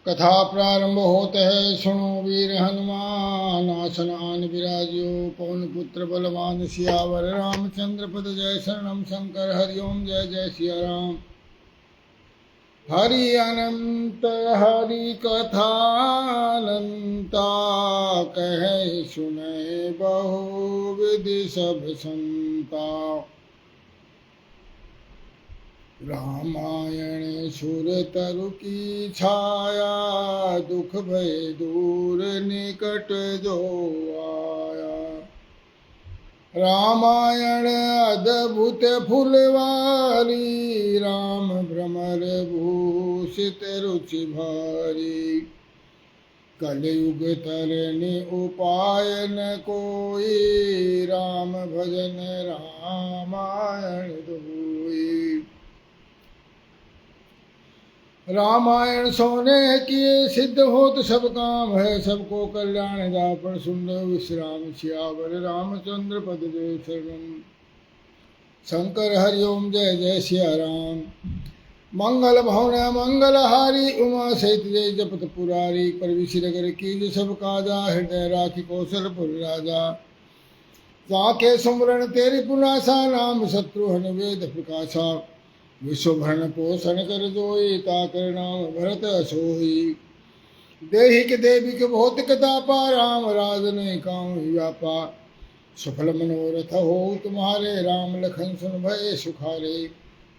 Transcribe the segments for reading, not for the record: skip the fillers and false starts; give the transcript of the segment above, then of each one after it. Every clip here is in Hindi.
कथा प्रारंभ होते है। सुनो वीर हनुमान आसन आन विराजियो, पवन पुत्र बलवान सियावर रामचंद्र पद जय शरणम शंकर। हरिओम जय जय सिया राम। हरि अनंत हरि कथा अनंता, कहे सुने बहु विधि सब संता। रामायण सुर तरु की छाया, दुख भय दूर निकट जो आया। रामायण अद्भुत फुलवारी, राम भ्रमर भूषित रुचि भारी। कलयुग तरनि उपाय न कोई, राम भजन रामायण दोई। रामायण सोने किए सिद्ध होत सब काम है, सबको कल्याण जापन सुन विश्राम। सियावर रामचंद्र पद जय शरणम शंकर। हरिओम जय जय सिया राम। मंगल भवन मंगल हारी, उमा सहित जय जपत पुरारी। पर विशिर कर कीज सब काजा, हृदय राखी कौशलपुर राजा। जाके सुमरन तेरी पुनासा, नाम शत्रुहन वेद प्रकाशा। विश्व भरण पोषण कर जोई, ताकर नाम भरत असोई। देहिक देविक भौतिक तापा, राम राज ने काम व्यापा। सफल मनोरथ हो तुम्हारे, राम लखन सुन भय सुखारे।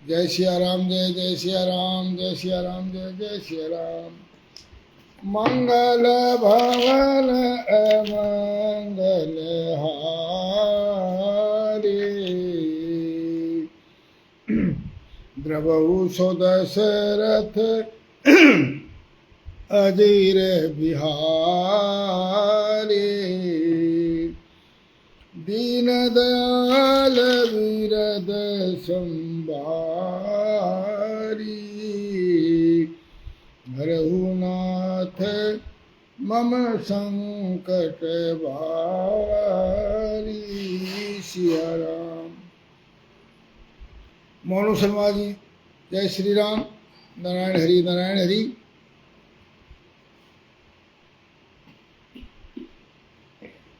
जय सिया राम जय जय सिया राम, जय सिया राम जय जय सिया राम। मंगल भवन अमंगल हारी, द्रवहु सो दशरथ अजीर बिहारी। दीन दयाल विरद संभारी, हरहु नाथ मम संकट भारी। सिया राम। मोनू शर्मा जी जय श्री राम। नारायण हरि नारायण हरि।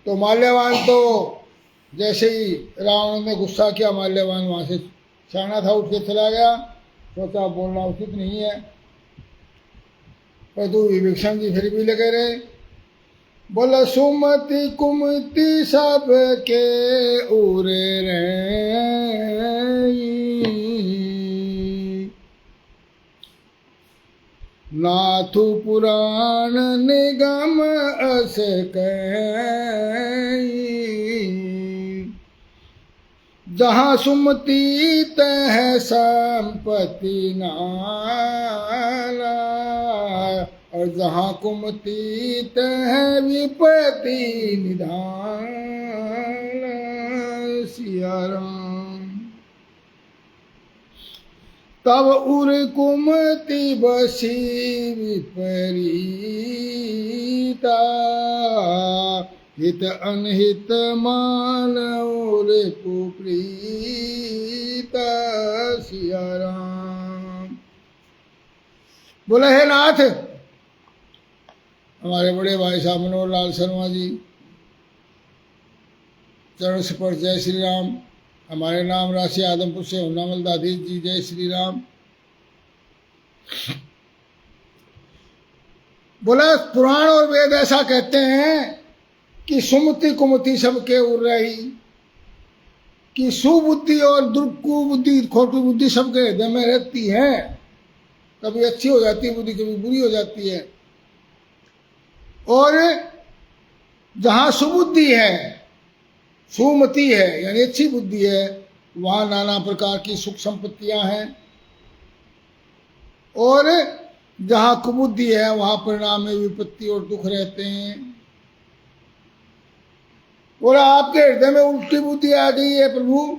तो माल्यवान तो जैसे ही रावण ने गुस्सा किया, माल्यवान वहां से शाना था, उठ के चला गया। सोचा बोलना उचित नहीं है, पर तू विभीषण जी फिर भी लगे रहे। बोला सुमति कुमति सब के उरे रही, नाथु पुराण निगम अस कही। जहाँ सुमति तह संपत्ति नाला, और जहाँ कुमति तह विपत्ति निधान। सिया राम। तब उर कुमति बसी विपरीता, हित अनहित मान और कुप्रीता। सिया राम। बोले हे नाथ, हमारे बड़े भाई साहब मनोहर लाल शर्मा जी चरण स्पर्श जय श्री राम। हमारे नाम राशि आदमपुर से होनामल दाधीश जी जय श्री राम। बोला पुराण और वेद ऐसा कहते हैं कि सुमति कुमति सबके उर रही, कि सुबुद्धि और कुबुद्धि खोटी बुद्धि सबके हृदय में रहती है। कभी अच्छी हो जाती है बुद्धि, कभी बुरी हो जाती है। और जहां सुबुद्धि है, सुमति है यानी अच्छी बुद्धि है, वहां नाना प्रकार की सुख संपत्तियां हैं। और जहां कुबुद्धि है, वहां परिणाम में विपत्ति और दुख रहते हैं। बोला आपके हृदय में उल्टी बुद्धि आ गई है प्रभु,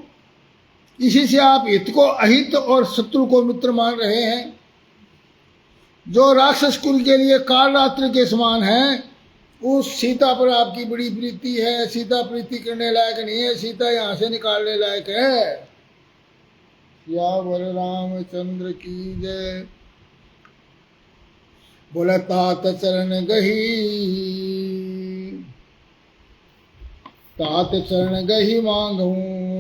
इसी से आप हित को अहित और शत्रु को मित्र मान रहे हैं। जो राक्षस कुल के लिए काल रात्रि के समान है, उस सीता पर आपकी बड़ी प्रीति है। सीता प्रीति करने लायक नहीं है, सीता यहाँ से निकालने लायक है। सियावर रामचंद्र की जय। बोला तात चरण गही, तात चरण गही मांगू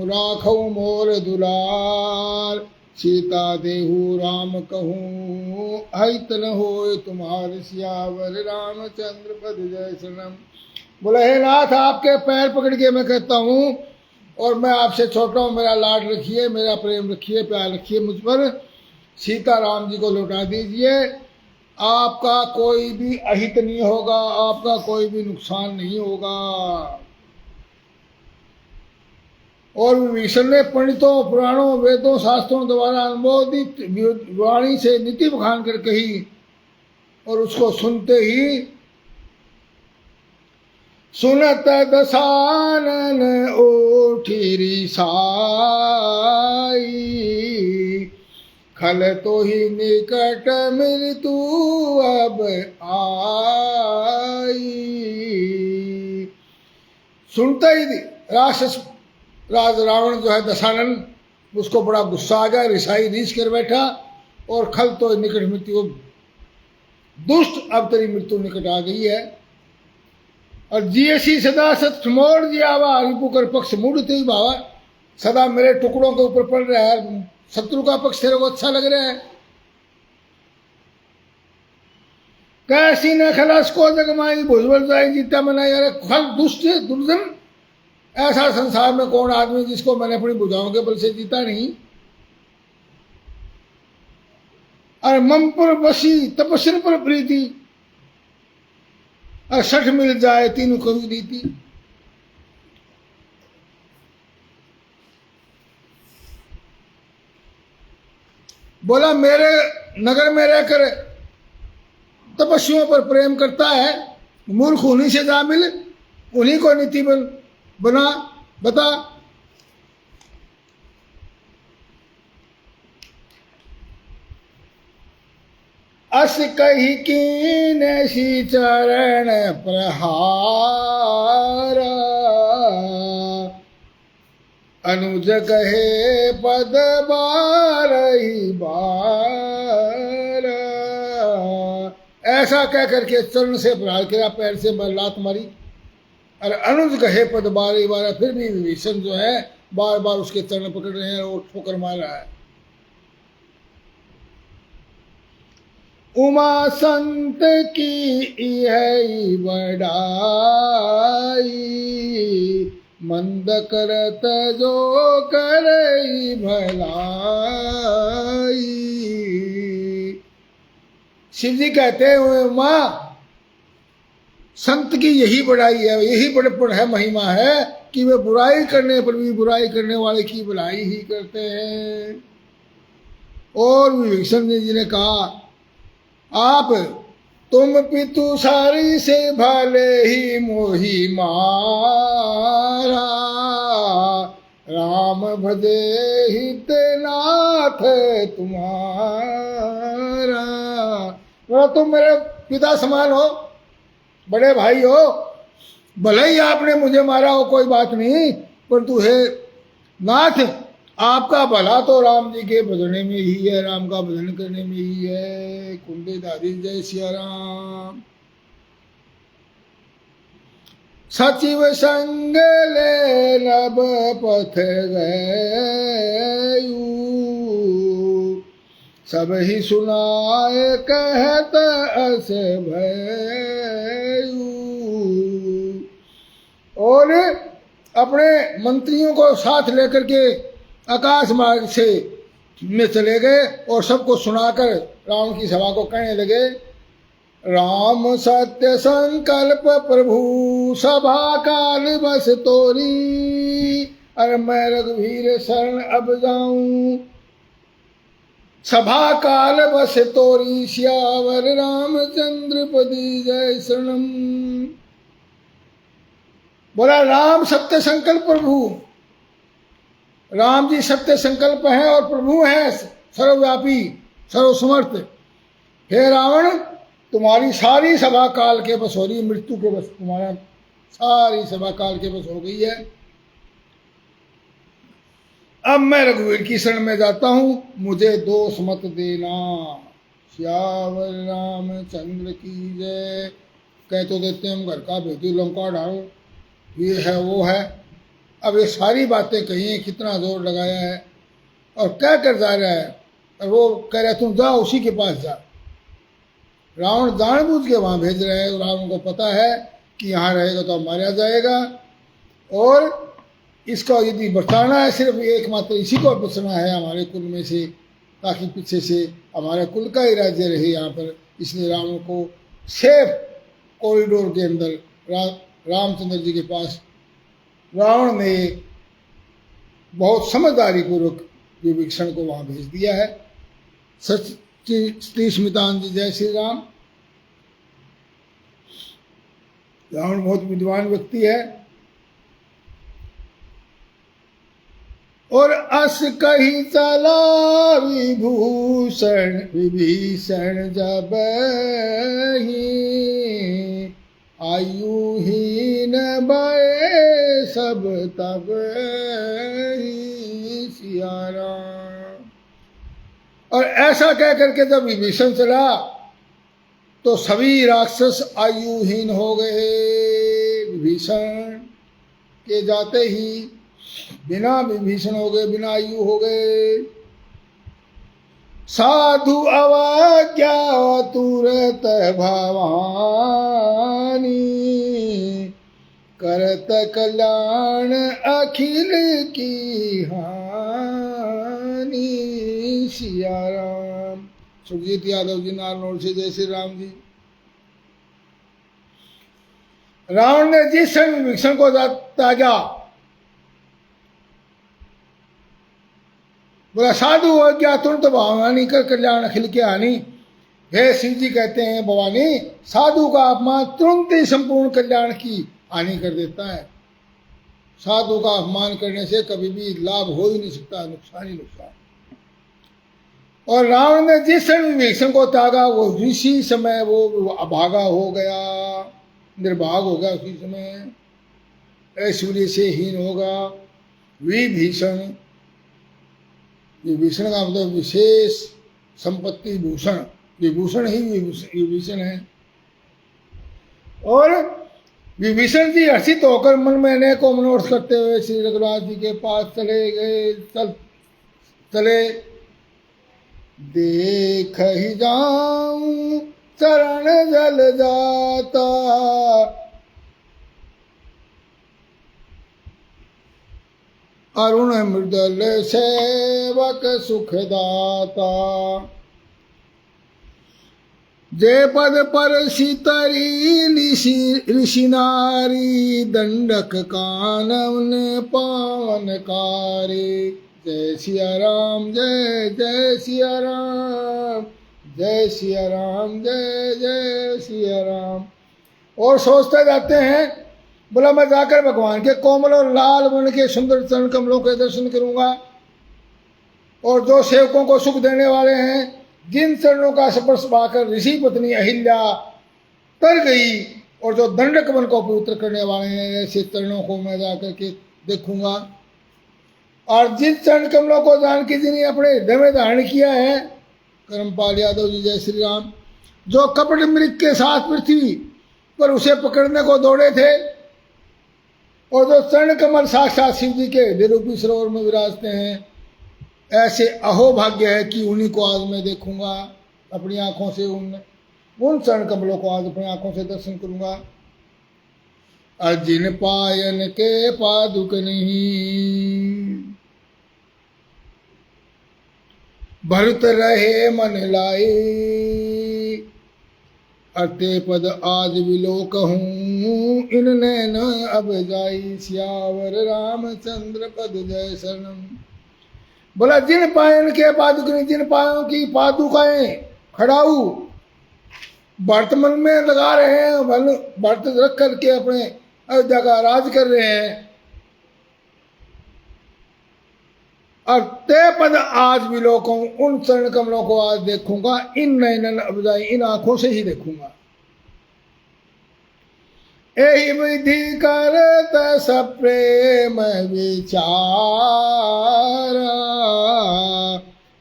राखऊ मोर दुलार, सीता देहु राम कहूँ हित न होय तुम्हारे सियावर रामचंद्र पद जय शरणम। बोले हे नाथ आपके पैर पकड़ के मैं कहता हूँ और मैं आपसे छोटा हूँ, मेरा लाड रखिए, मेरा प्रेम रखिए, प्यार रखिए मुझ पर, सीता राम जी को लौटा दीजिए। आपका कोई भी अहित नहीं होगा, आपका कोई भी नुकसान नहीं होगा। और विभीषण ने पंडितों पुराणों वेदों शास्त्रों द्वारा अनुमोदित वाणी से नीति बखान कर कही और उसको सुनते ही सुनत दसानन उठी रिसाई, खल तो ही निकट मृत्यु अब आई। सुनते ही राज रावण जो है दशानन, उसको बड़ा गुस्सा आ गया, रिसाई रीस कर बैठा और खल तो निकट मृत्यु, दुष्ट अब तेरी मृत्यु निकट आ गई है। और जियसी सदा सत मोड़ जियावा, रिपु कर पक्ष मुड़ते ही बाबा, सदा मेरे टुकड़ों के ऊपर पड़ रहा है, शत्रु का पक्ष तेरे को अच्छा लग रहा है। कैसी न खलास को जगमाई भुजबल जाए जीता मना, यार खल दुष्ट दुर्जन, ऐसा संसार में कौन आदमी जिसको मैंने अपनी भुजाओं के बल से जीता नहीं। और मम पर बसी तपस्या पर प्रीति, और सठ मिल जाए तीनों कवि रीति। बोला मेरे नगर में रहकर तपस्वियों पर प्रेम करता है, मूर्ख उन्हीं से जा मिल, उन्हीं को नीति बना बता। अस कही कीन सी चरण प्रहारा, अनुज कहे पद बारही बार। ऐसा कह करके चरण से प्रहार किया, पैर से लात मारी और अनुज कहे पद बारी बार। फिर भी विभीषण जो है बार बार उसके चरण पकड़ रहे हैं और ठोकर मार रहा है। उमा संत की है बड़ाई, मंद करत जो करई भलाई। शिव जी कहते हुए उमा संत की यही बड़ाई है, यही बड़प्पन है, महिमा है कि वे बुराई करने पर भी बुराई करने वाले की भलाई ही करते हैं। और विभीषण जी ने कहा आप तुम पितु सारी से भले ही मोही मारा, राम भजे हित नाथ तुम्हारा। वो तुम मेरे पिता समान हो, बड़े भाई हो, भले ही आपने मुझे मारा हो कोई बात नहीं, परंतु हे नाथ आपका भला तो राम जी के भजने में ही है, राम का भजन करने में ही है। कुंडे दादी जय सिया राम। सचिव संग ले लब पथ गए, सब ही सुनाए कहत अस भयऊ। और अपने मंत्रियों को साथ लेकर के आकाश मार्ग से में चले गए और सबको सुनाकर राम की सभा को कहने लगे, राम सत्य संकल्प प्रभु सभा काल बस तोरी, अरे मैं रघुवीर शरण अब जाऊं, सभा काल बस तोरी, सियावर रामचंद्र पदी जय शरणम। बोला राम सत्य संकल्प प्रभु, राम जी सत्य संकल्प है और प्रभु है, सर्वव्यापी सर्वसमर्थ। हे रावण तुम्हारी सारी सभा काल के बस हो रही, मृत्यु के बस, तुम्हारा सारी सभा काल के बस हो गई है। अब मैं रघुवीर की शरण में जाता हूं, मुझे दोष मत देना। सियावर रामचंद्र की जय। कह तो देते हैं हम घर का भेदी लंका ढाल, ये है वो है। अब ये सारी बातें कही हैं, कितना जोर लगाया है और क्या कर जा रहा है। और वो कह रहा तुम जा उसी के पास जा। रावण जानबूझ के वहाँ भेज रहे हैं। रावण को पता है कि यहाँ रहेगा तो मारा जाएगा, और इसका यदि बचाना है सिर्फ एकमात्र इसी को बचना है हमारे कुल में से, ताकि पीछे से हमारे कुल का ही राज्य रहे यहाँ पर। इसलिए रावण को सेफ कॉरिडोर के अंदर रामचंद्र जी के पास रावण ने बहुत समझदारी पूर्वक विभीषण को वहाँ भेज दिया है। श्री स्मितान जी जय श्री राम। रावण बहुत विद्वान व्यक्ति है। और अस कही चला विभीषण जब ही, आयुहीन भये सब तब ही सिया राम। और ऐसा कह करके जब विभीषण चला तो सभी राक्षस आयुहीन हो गए। विभीषण के जाते ही बिना विभीषण हो गए, बिना आयु हो गए। साधु अवज्ञा तुरत भवानी, करत कल्याण अखिल की हानि सिया राम। सुखजीत यादव जी नारनौल से जय श्री राम जी। रावण ने जिस क्षण विभीषण को त्यागा, बोला साधु हो गया तुरंत भवानी कर कल्याण अखिल के हानि। हे शिव जी कहते हैं भवानी, साधु का अपमान तुरंत ही संपूर्ण कल्याण की हानि कर देता है। साधु का अपमान करने से कभी भी लाभ हो ही नहीं सकता, नुकसान ही नुकसान। और रावण ने जिस क्षण विभीषण को त्यागा वो उसी समय वो अभागा हो गया, निर्भाग हो गया उसी समय, ऐश्वर्य से हीन होगा। विभीषण, विभीषण का मतलब विशेष संपत्ति भूषण, विभूषण ही विभीषण है। और विभीषण जी हर्षित होकर मन में अनेकों मनोरथ करते हुए श्री रघुनाथ जी के पास चले गए। चले देख ही जाऊं चरण जल जाता, अरुण मृदल सेवक सुखदाता। जय पद पर सीतरी ऋषि नारी, दंडक कानन पावन कारी। जय सिया राम जय जय सिया राम, जय सिया राम जय जय सिया राम। और सोचते जाते हैं, बोला मैं जाकर भगवान के कोमल और लाल बन के सुंदर चरण कमलों के दर्शन करूंगा, और जो सेवकों को सुख देने वाले हैं, जिन चरणों का स्पर्श पाकर ऋषि पत्नी अहिल्या तर गई, और जो दंडक वन को पवित्र करने वाले हैं, ऐसे चरणों को मैं जाकर के देखूंगा। और जिन चरण कमलों को जानकी जी ने अपने हृदय में धारण किया है, करमपाल यादव जी जय श्री राम, जो कपट मृग के साथ पृथ्वी पर उसे पकड़ने को दौड़े थे, और जो चरण कमल साक्षात शिव जी के हृदय रूपी सरोवर में विराजते हैं, ऐसे अहोभाग्य है कि उन्हीं को आज मैं देखूंगा अपनी आंखों से। उन चरण कमलों को आज अपनी आंखों से दर्शन करूंगा। अर्जिन पायन के पादुक नहीं, भरत रहे मन लाई। अते पद आज विलोक हूँ, इन नैन अब जाई। सियावर रामचंद्र पद जय शरणम। बोला जिन पायन के पादुक नहीं, जिन पायों की पादुकाएं खड़ाऊ भरत मन में लगा रहे हैं, भरत रख करके अपने अयोध्या का राज कर रहे हैं। और ते पद आज विलोक हूं, उन चरण कमलों को आज देखूंगा। इन नैनन अबजाई, इन आंखों से ही देखूंगा। यही विधि करत सब प्रेम विचारा,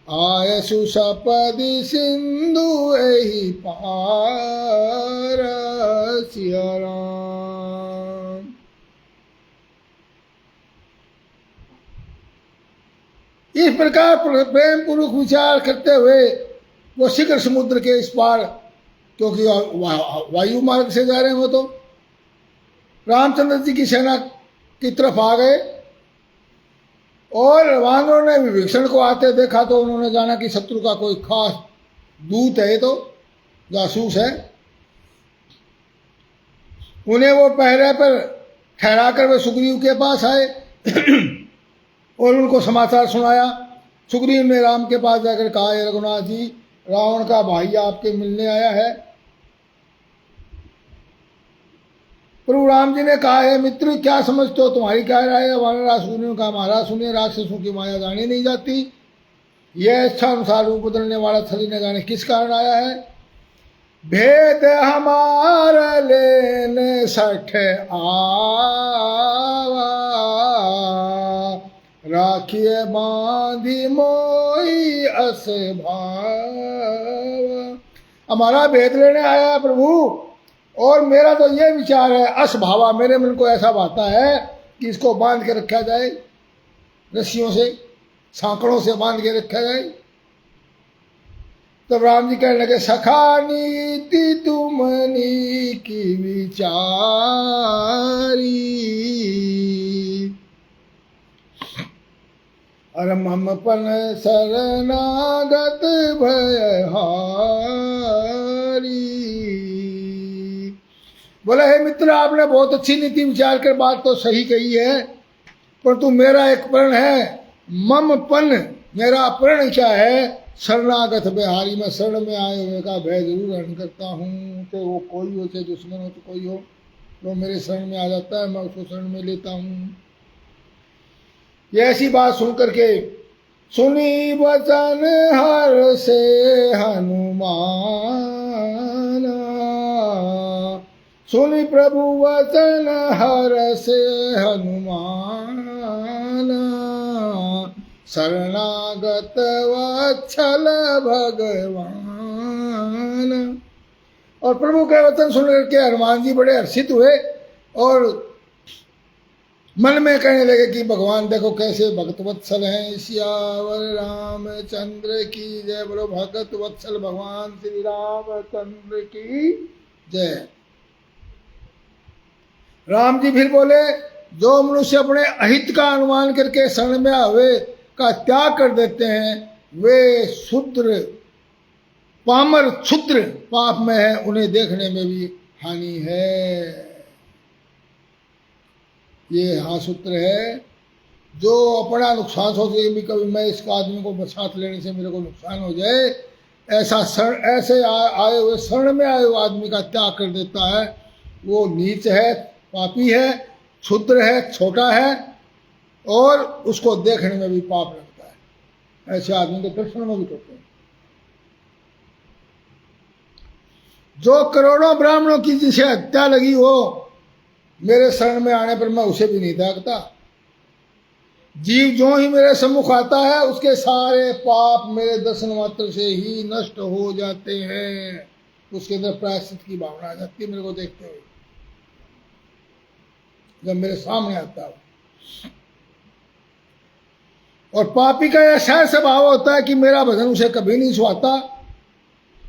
आयसु सपदि सिंधु एहि पार। सिया राम। इस प्रकार प्रेम पूर्वक विचार करते हुए वो शिखर समुद्र के इस पार, क्योंकि वायु मार्ग से जा रहे हैं वो, तो रामचंद्र जी की सेना की तरफ आ गए और वानरों ने विभीषण को आते देखा तो उन्होंने जाना कि शत्रु का कोई खास दूत है, तो जासूस है। उन्हें वो पहरे पर ठहराकर वे सुग्रीव के पास आए और उनको समाचार सुनाया। सुग्रीव ने राम के पास जाकर कहा, रघुनाथ जी, रावण का भाई आपके मिलने आया है। प्रभु राम जी ने कहा, है मित्र, क्या समझते हो, तुम्हारी क्या राय है। वानर सुग्रीव ने कहा, महाराज सुनिए, राक्षसों की माया जानी नहीं जाती। यह इच्छा अनुसार रूप बदलने वाला छली न जाने किस कारण आया है। भेद हमारा लेने सठ आवा, राखिए बांधी मोई अस भाव। हमारा भेद लेने आया है प्रभु, और मेरा तो ये विचार है, अस भावा, मेरे मन को ऐसा भाता है कि इसको बांध के रखा जाए, रस्सियों से, सांकड़ों से बांध के रखा जाए। तब राम जी कहने लगे, सखा नीति तुमनी की विचारी, अरम हम पन शरणागत भयहारी। बोला, हे मित्र, आपने बहुत अच्छी नीति विचार कर बात तो सही कही है, परंतु मेरा एक प्रण है, मम पन, मेरा प्रण क्या है, शरणागत बिहारी, मैं शरण में आए हुए का भय जरूर हरण करता हूँ। तो वो कोई हो, चाहे दुश्मन हो तो कोई हो, तो मेरे शरण में आ जाता है, मैं उसको शरण में लेता हूँ। ये ऐसी बात सुन करके, सुनी वचन हर से हनुमान, सुनी प्रभु वचन हर से हनुमान, शरणागत वत्सल भगवान। और प्रभु के वचन सुन करके हनुमान जी बड़े हर्षित हुए और मन में कहने लगे कि भगवान देखो कैसे भक्त वत्सल हैं। सियावर रामचंद्र की जय। बोलो भगत वत्सल भगवान श्री रामचंद्र की जय। राम जी फिर बोले, जो मनुष्य अपने अहित का अनुमान करके शरण में आवे का त्याग कर देते हैं, वे शूद्र, पामर, क्षुद्र पाप में है, उन्हें देखने में भी हानि है। ये हाँ सूत्र है। जो अपना नुकसान सोचे भी, कभी मैं इस आदमी को साथ लेने से मेरे को नुकसान हो जाए, ऐसा ऐसे आए हुए शरण में आए हुए आदमी का त्याग कर देता है, वो नीच है, पापी है, क्षुद्र है, छोटा है, और उसको देखने में भी पाप लगता है। ऐसे आदमी के दर्शन में भी करते हैं। जो करोड़ों ब्राह्मणों की जिसे हत्या लगी हो, मेरे शरण में आने पर मैं उसे भी नहीं त्यागता। जीव जो ही मेरे सम्मुख आता है, उसके सारे पाप मेरे दर्शन मात्र से ही नष्ट हो जाते हैं। उसके अंदर प्रायश्चित की भावना आ जाती है मेरे को देखते हुए, जब मेरे सामने आता है। और पापी का ऐसा स्वभाव होता है कि मेरा भजन उसे कभी नहीं सुहाता।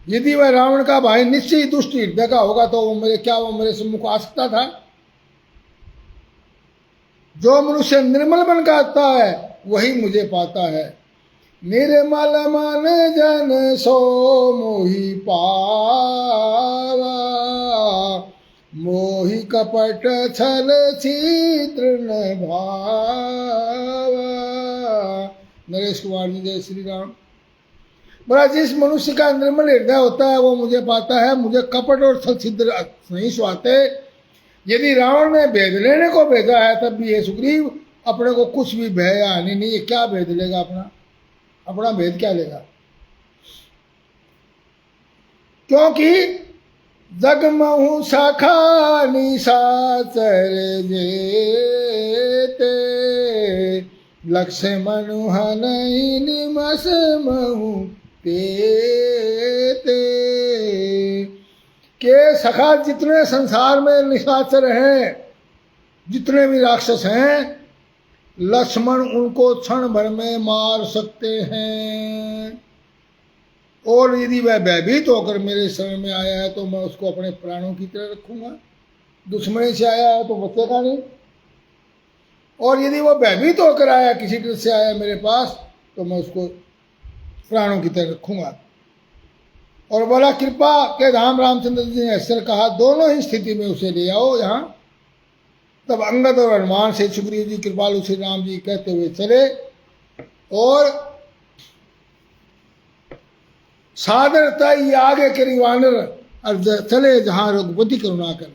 यदि वह रावण का भाई निश्चय ही दुष्ट हृदय का होगा तो वो मेरे सम्मुख आ सकता था। जो मनुष्य निर्मल बन का आता है वही मुझे पाता है। निर्मल मन जन सो मोहि पावा, मोहि कपट छल छिद्र न भावा। नरेश कुमार जी, जय श्री राम। बोला, जिस मनुष्य का निर्मल हृदय होता है वो मुझे पाता है, मुझे कपट और छल छिद्र नहीं सुहाते। यदि रावण ने भेद लेने को भेजा है, तब भी ये सुग्रीव अपने को कुछ भी भय या हानि नहीं है। क्या भेद लेगा अपना भेद क्या लेगा? क्योंकि जगमहु सखा निशाचर जेते, लक्ष्मण हनई निमस महु ते के सखा जितने संसार में निशाचर हैं, जितने भी राक्षस हैं, लक्ष्मण उनको क्षण भर में मार सकते हैं। और यदि वह भयभीत होकर मेरे शरण में आया है तो मैं उसको अपने प्राणों की तरह रखूंगा। दुश्मनी से आया है तो बचेगा नहीं। और यदि वो भयभीत होकर आया, किसी तरह से आया मेरे पास, तो मैं उसको प्राणों की तरह रखूंगा। और बोला कृपा के धाम रामचंद्र जी ने अक्सर कहा, दोनों ही स्थिति में उसे ले आओ यहाँ। तब अंगद और हनुमान से सुग्रीव जी कृपालु श्री राम जी कहते हुए चले और सादरता ये आगे करी वानर चले जहां रघुपति करुणा कर।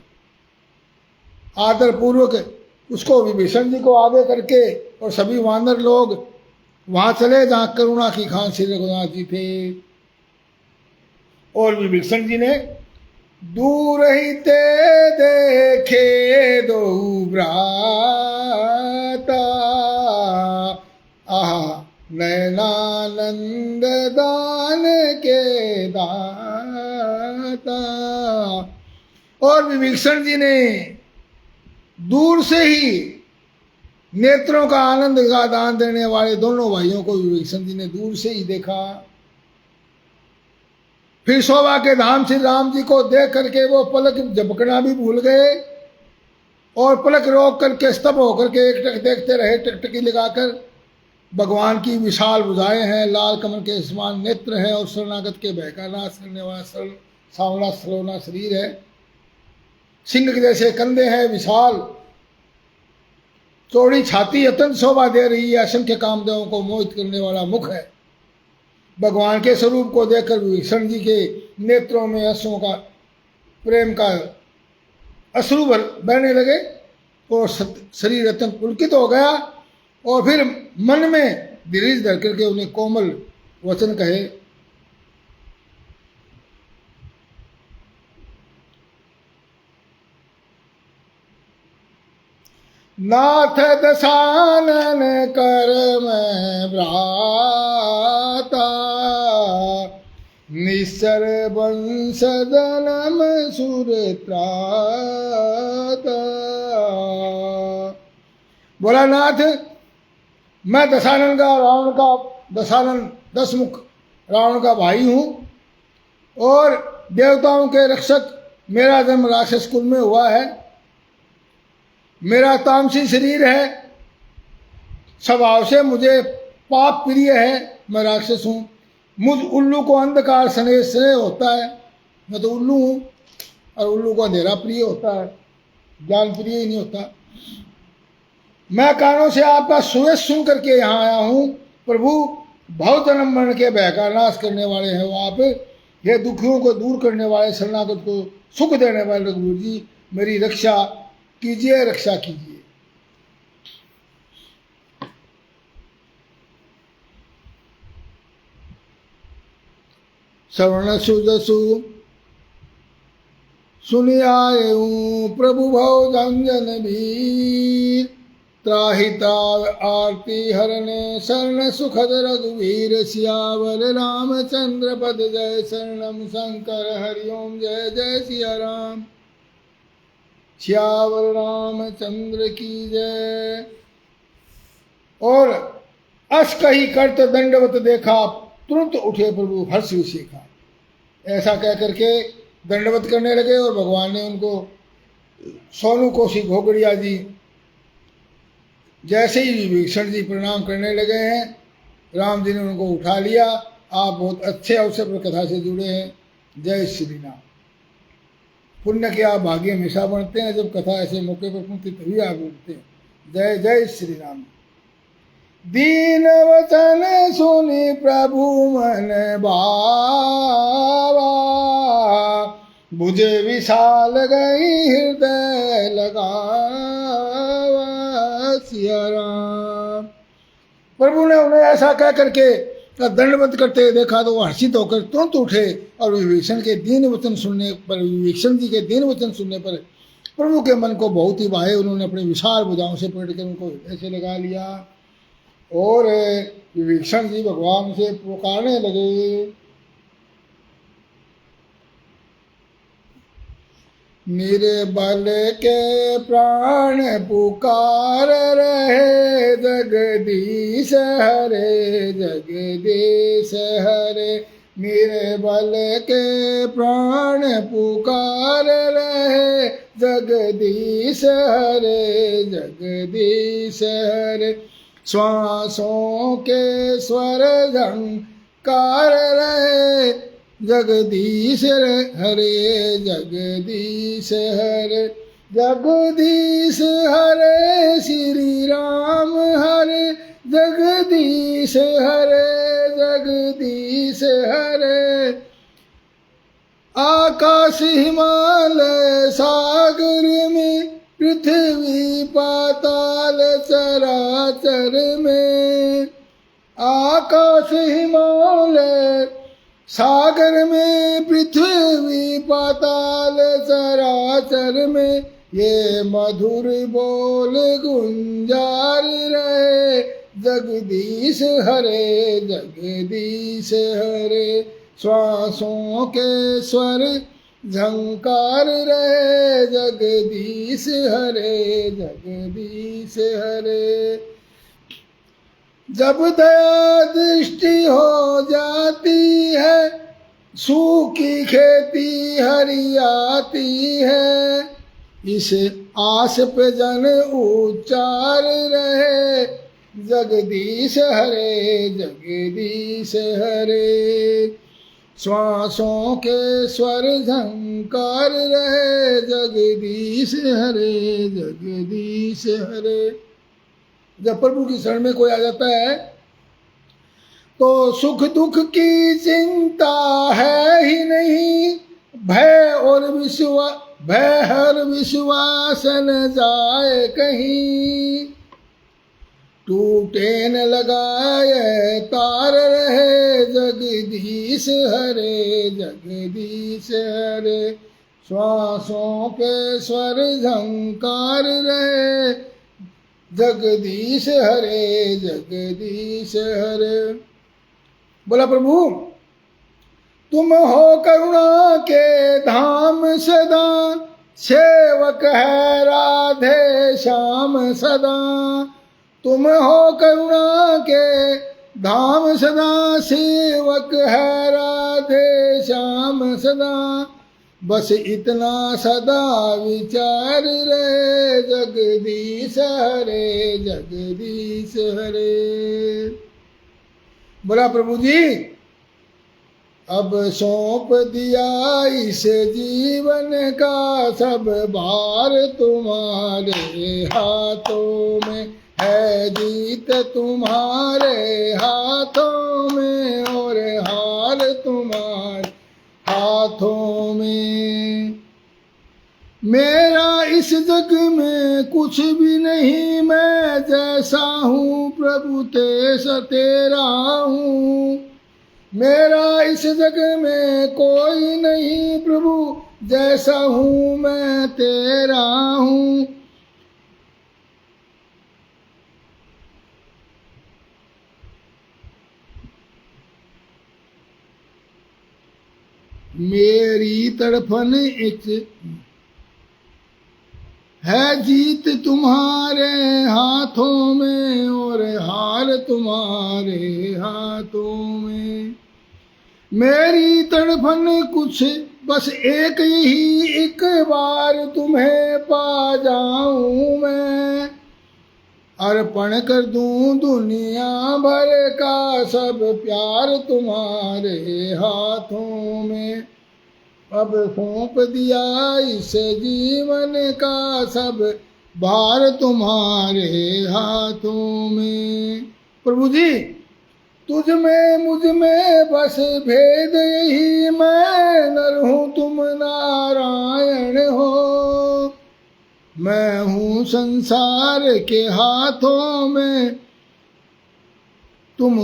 आदर पूर्वक उसको विभीषण जी को आगे करके और सभी वानर लोग वहां चले जहां करुणा की खान श्री रघुनाथ जी थे। और विभीषण जी ने दूर ही ते देखे दो भ्राता, आहा नयनानंद दान के दाता। और विभीषण जी ने दूर से ही नेत्रों का आनंद का दान देने वाले दोनों भाइयों को विभीषण जी ने दूर से ही देखा। फिर शोभा के धाम श्री राम जी को देख करके वो पलक झपकना भी भूल गए और पलक रोक करके स्तब्ध होकर के एक टक देखते रहे, टकटकी लगाकर। भगवान की विशाल भुजाएं हैं, लाल कमल के समान नेत्र है और शरणागत के भय का नाश करने वाला सांवला सलोना शरीर है। सिंह के जैसे कंधे हैं, विशाल चौड़ी छाती अत्यंत शोभा दे रही है। असंख्य कामदेवों को मोहित करने वाला मुख है। भगवान के स्वरूप को देखकर विभीषण जी के नेत्रों में अश्रुओं का प्रेम का अश्रु बहने लगे और शरीर अत्यंत पुलकित हो गया। और फिर मन में धीरज धर करके उन्हें कोमल वचन कहे, नाथ दशानन कर मैं भ्राता, निश्चर वंश जन्म सुर त्राता। बोला नाथ, मैं दशानन का रावण का दशानन दसमुख रावण का भाई हूँ और देवताओं के रक्षक। मेरा जन्म राक्षस कुल में हुआ है। मेरा तामसी शरीर है। स्वभाव से मुझे पाप प्रिय है। मैं राक्षस हूँ। मुझ उल्लू को अंधकार स्नेह होता है। मैं तो उल्लू हूँ और उल्लू को अंधेरा प्रिय होता है, ज्ञान प्रिय ही नहीं होता। मैं कानों से आपका सुयश सुन करके यहाँ आया हूँ। प्रभु, भव जन्म मरण के भय का नाश करने वाले हैं वो आप। ये दुखियों को दूर करने वाले, शरणागत को सुख देने वाले रघुवीर जी, मेरी रक्षा कीजिए, रक्षा कीजिए। श्रवण सुजसु सुनि आयु प्रभु भव जंजन भीर, त्राहिता आरती हरने शरण सुखद रघुवीर, सियावर रामचंद्र पद जय शरणम शंकर हरिओम जय जय सिया राम। सियावर रामचंद्र की जय। और अस कही करत दंडवत देखा, तुरंत उठे प्रभु हर्ष विशेखा। ऐसा कह करके दंडवत करने लगे और भगवान ने उनको सोनू कोशी घोगड़िया जी जैसे ही विभीषण जी प्रणाम करने लगे हैं, राम जी ने उनको उठा लिया। आप बहुत अच्छे अवसर पर कथा से जुड़े हैं। जय श्री राम। पुण्य के आप भाग्य हमेशा बनते हैं। जब कथा ऐसे मौके पर पहुंचती तभी आप उठते हैं। जय जय श्री राम। दीन वचन सुनि प्रभु मन भावा, भुजे विशाल गई हृदय लगावा। सिया राम। प्रभु ने उन्हें ऐसा कह करके दंडवत करते देखा तो वो हर्षित होकर तुरंत उठे और विभीषण के दीन वचन सुनने पर, विभीषण जी के दीन वचन सुनने पर प्रभु के मन को बहुत ही भाए। उन्होंने अपनी विशाल भुजाओं से पकड़ कर उनको हृदय से लगा लिया और विभीषण जी भगवान से पुकारने लगे, निर्बल के प्राण पुकार रहे, जगदीश हरे जगदीश हरे। निर्बल के प्राण पुकार रहे, जगदीश हरे जगदीश हरे। श्वासों के स्वर झंकार रहे, जगदीश हरे जगदीश हरे। जगदीश हरे श्री राम हरे, जगदीश हरे जगदीश हरे। आकाश हिमालय सागर में, पृथ्वी पाताल चराचर में। आकाश हिमालय सागर में, पृथ्वी पाताल चराचर में। ये मधुर बोल गुंजार रहे, जगदीश हरे जगदीश हरे। श्वासों के स्वर झंकार रहे, जगदीश हरे जगदीश हरे। जब दया दृष्टि हो जाती है, सूखी खेती हरियाती है। इस आस पे जन उच्चार रहे, जगदीश हरे जगदीश हरे। श्वासों के स्वर झंकार रहे, जगदीश हरे जगदीश हरे। जब प्रभु की शरण में कोई आ जाता है तो सुख दुख की चिंता है ही नहीं, भय हर विश्वास न जाए कहीं। टूटे न लगाए तार रहे, जगदीश हरे जगदीश हरे। श्वासों के स्वर झंकार रहे, जगदीश हरे जगदीश हरे। बोला प्रभु तुम हो करुणा के धाम सदा, सेवक है राधे श्याम सदा। तुम हो करुणा के धाम सदा, सेवक है राधे श्याम सदा। बस इतना सदा विचार रहे, जगदीश हरे जगदीश हरे। बोला प्रभु जी अब सौंप दिया इस जीवन का सब भार, तुम्हारे हाथों में है जीत, तुम्हारे हाथों में और हार तुम्हारे हाथों में। मेरा इस जग में कुछ भी नहीं, मैं जैसा हूँ प्रभु तैसा तेरा हूँ। मेरा इस जग में कोई नहीं प्रभु, जैसा हूँ मैं तेरा हूँ। मेरी तड़फन इच है जीत तुम्हारे हाथों में और हार तुम्हारे हाथों में। मेरी तड़फन कुछ बस एक ही, एक बार तुम्हें पा जाऊं मैं। अर्पण कर दूं दुनिया भर का सब प्यार तुम्हारे हाथों में। अब सौंप दिया इस जीवन का सब भार तुम्हारे हाथों में। प्रभु जी तुझ में मुझ में बस भेद यही, मैं नर हूँ तुम नारायण हो। मैं हूँ संसार के हाथों में, तुम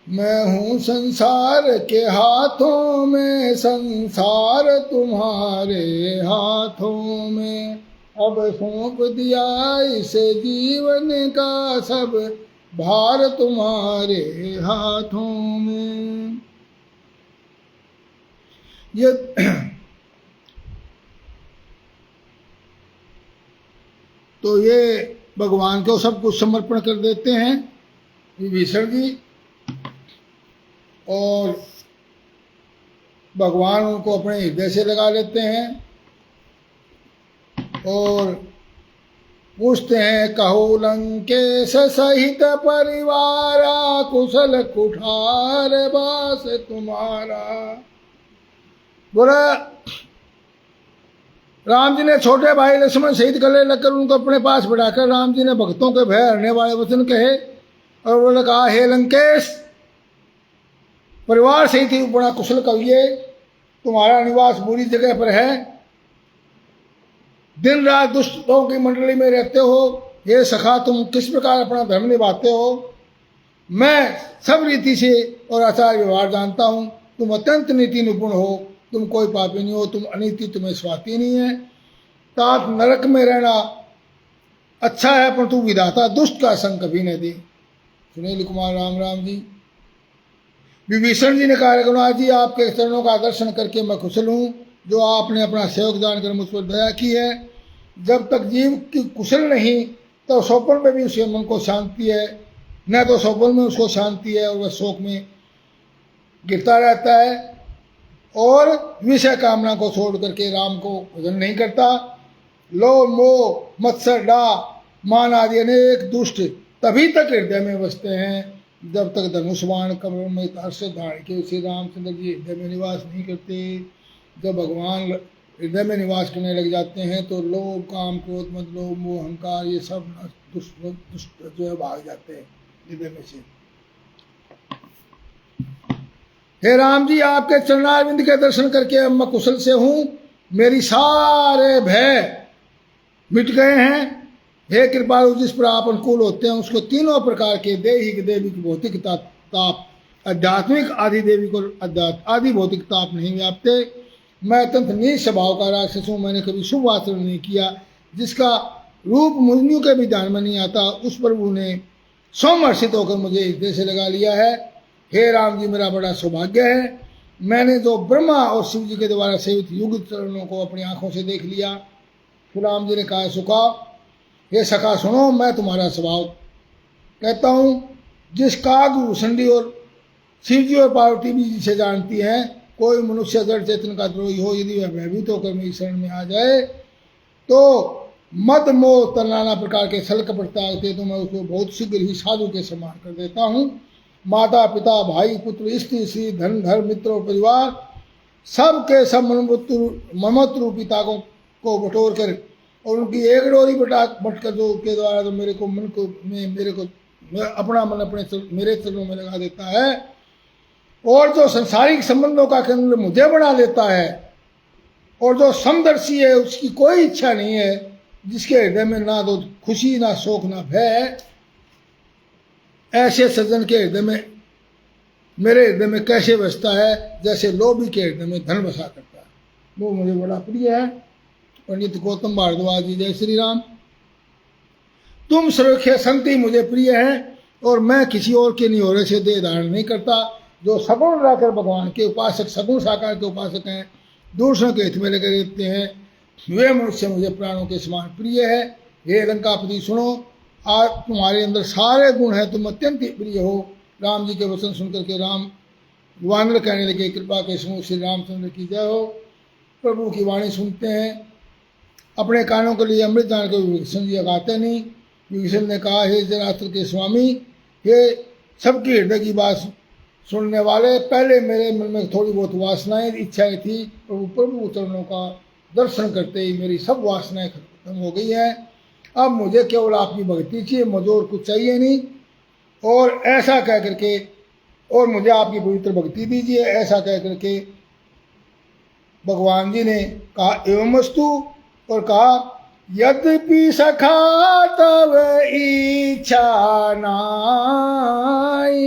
मैं हूँ संसार के हाथों में, संसार तुम्हारे हाथों में, अब सौंप दिया इसे जीवन का सब भार तुम्हारे हाथों में। ये तो ये भगवान को सब कुछ समर्पण कर देते हैं विभीषण जी, और भगवान उनको अपने हृदय से लगा लेते हैं और पूछते हैं, कहो लंकेश सहित परिवारा, कुशल कुठार बास तुम्हारा। बोला राम जी ने छोटे भाई लक्ष्मण शहीद गले लगकर उनको अपने पास बिठाकर राम जी ने भक्तों के भय हरने वाले वचन कहे और बोले कहा, हे लंकेश, परिवार सहित ही बड़ा कुशल कविये, तुम्हारा निवास बुरी जगह पर है, दिन रात दुष्टों की मंडली में रहते हो। हे सखा, तुम किस प्रकार अपना धर्म निभाते हो? मैं सब रीति से और आचार व्यवहार जानता हूँ। तुम अत्यंत नीति निपुण हो, तुम कोई पापी नहीं हो, तुम अनीति तुम्हें स्वाती नहीं है। तात नरक में रहना अच्छा है, परंतु विधाता दुष्ट का संग कभी न दे। सुनील कुमार राम राम जी। विभीषण जी ने कहा, रघुनाथ जी, आपके चरणों का दर्शन करके मैं कुशल हूँ, जो आपने अपना सेवक जानकर मुझ पर दया की है। जब तक जीव की कुशल नहीं तो स्वप्न में भी उसके मन को शांति है, न तो स्वप्न में उसको शांति है और वह शोक में गिरता रहता है और विषय कामना को छोड़ करके राम को भजन नहीं करता। लोभ मोह मत्सर डाह मान आदि अनेक दुष्ट तभी तक हृदय में बसते हैं जब तक धनुष्मान कमर में तार से धारण के श्री रामचंद्र जी हृदय में निवास नहीं करते। जब भगवान हृदय में निवास करने लग जाते हैं तो लोभ काम क्रोध मद लोभ मोह अहंकार ये सब दुष्ट जो है भाग जाते हैं हृदय में से। हे राम जी, आपके चरणारविंद के दर्शन करके मैं कुशल से हूँ, मेरी सारे भय मिट गए हैं। हे कृपालु, जिस पर आप अनुकूल होते हैं उसको तीनों प्रकार के दैहिक दैविक भौतिक ताप आध्यात्मिक आदि दैविक और आदि भौतिक ताप नहीं व्यापते। मैं अत्यंत नीच स्वभाव का राक्षस हूँ, मैंने कभी शुभ आचरण नहीं किया, जिसका रूप मुनियों के भी ध्यान में नहीं आता, उस प्रभु ने सोमहर्षित होकर मुझे हृदय से लगा लिया है। हे राम जी, मेरा बड़ा सौभाग्य है, मैंने जो ब्रह्मा और शिव जी के द्वारा सेवित युग चरणों को अपनी आंखों से देख लिया। फिर राम जी ने कहा, सुखा, हे सखा सुनो, मैं तुम्हारा स्वभाव कहता हूँ। जिस काग भूषणी और शिव जी और पार्वती भी जिसे जानती हैं, कोई मनुष्य जड़ चेतन का द्रोही हो, यदि वह भयभीत होकर मेरी शरण में आ जाए तो मद मोह नाना प्रकार के छल कपट त्यागते तो मैं उसको बहुत शीघ्र ही साधु के समान कर देता हूँ। माता पिता भाई पुत्र स्त्री श्री धन घर मित्र और परिवार सबके सब ममत रूपिता को बटोर कर और उनकी एक डोरी बट कर दो के द्वारा तो मेरे को अपना मन मेरे चरणों में लगा देता है और जो संसारिक संबंधों का केंद्र मुझे बना देता है और जो समदर्शी है उसकी कोई इच्छा नहीं है, जिसके हृदय में ना तो खुशी ना शोक ना भय, ऐसे सज्जन के हृदय में मेरे हृदय में कैसे बसता है जैसे लोभी के हृदय में धन बसा करता है, वो मुझे बड़ा प्रिय है। पंडित गौतम भारद्वाज जी, जय श्री राम। तुम सुरक्षा संति मुझे प्रिय है और मैं किसी और के निहोरे से देह धारण नहीं करता। जो सगुण रहकर भगवान के उपासक सगुण साकार के उपासक हैं, दूसरों के हित में लगे रहते हैं, वे मनुष्य मुझे प्राणों के समान प्रिय है। हे लंकापति सुनो, आज तुम्हारे अंदर सारे गुण हैं, तुम अत्यंत ही प्रिय हो। राम जी के वचन सुनकर के राम वानर कहने लगे, कृपा के समूह श्री रामचंद्र की जय हो। प्रभु की वाणी सुनते हैं, अपने कानों के लिए अमृत जान के विभीषण जी गाते नहीं। विभीषण ने कहा, हे जरासंध के स्वामी, हे सबकी हृदय की बात सुनने वाले, पहले मेरे मन में थोड़ी बहुत वासनाएं इच्छाएं थी, प्रभु चरणों का दर्शन करते ही मेरी सब वासनाएं खत्म हो गई हैं। अब मुझे केवल आपकी भक्ति चाहिए, मुझे और कुछ चाहिए नहीं। और ऐसा कह करके और मुझे आपकी पवित्र भक्ति दीजिए, ऐसा कह करके भगवान जी ने कहा एवमस्तु और कहा, यद्यपि सखा तव इच्छा नाई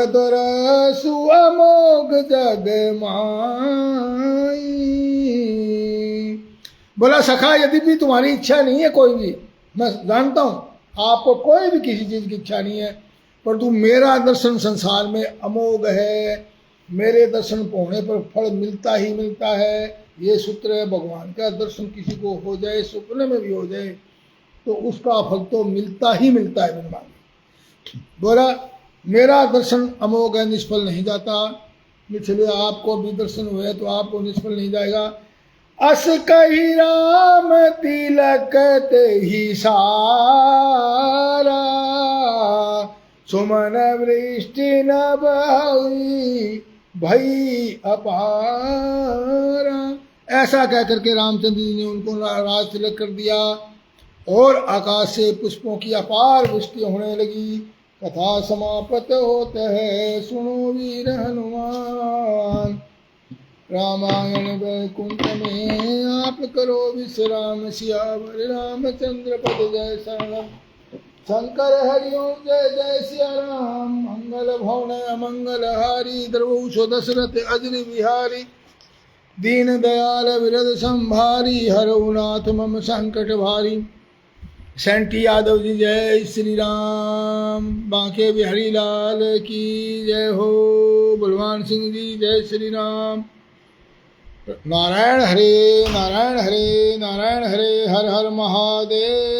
तुर सुअमोघ जग माई। बोला सखा यदि भी तुम्हारी इच्छा नहीं है कोई भी, मैं जानता हूं आपको कोई भी किसी चीज की इच्छा नहीं है, परंतु मेरा दर्शन संसार में अमोघ है, मेरे दर्शन होने पर फल मिलता ही मिलता है। ये सूत्र है, भगवान का दर्शन किसी को हो जाए, सपने में भी हो जाए, तो उसका फल तो मिलता ही मिलता है बिन मांगे। बोला मेरा दर्शन अमोघ है, निष्फल नहीं जाता, इसलिए आपको भी दर्शन हुए तो आपको निष्फल नहीं जाएगा। अस कही राम तिलक ते ही सारा, सुमन वृष्टि न बही भई अपारा। ऐसा कह करके रामचंद्र जी ने उनको राज तिलक कर दिया और आकाश से पुष्पों की अपार वृष्टि होने लगी। कथा समाप्त होते है, सुनो वीर हनुमान। रामायण वैकुंठ में आप करो विश्राम, सियावर रामचंद्र पद जय शरणम। शंकर हरिओम जय जय सिया राम, मंगल भवन अमंगल हारी, द्रवुष दशरथ अजर बिहारी, दीन दयाल विरद संभारी, हरउनाथ मम संकट भारी। सैंटी यादव जी जय श्री राम, बांके बिहारी लाल की जय हो, बलवान सिंह जी जय श्री राम। नारायण हरे नारायण हरे नारायण हरे, हर हर महादेव।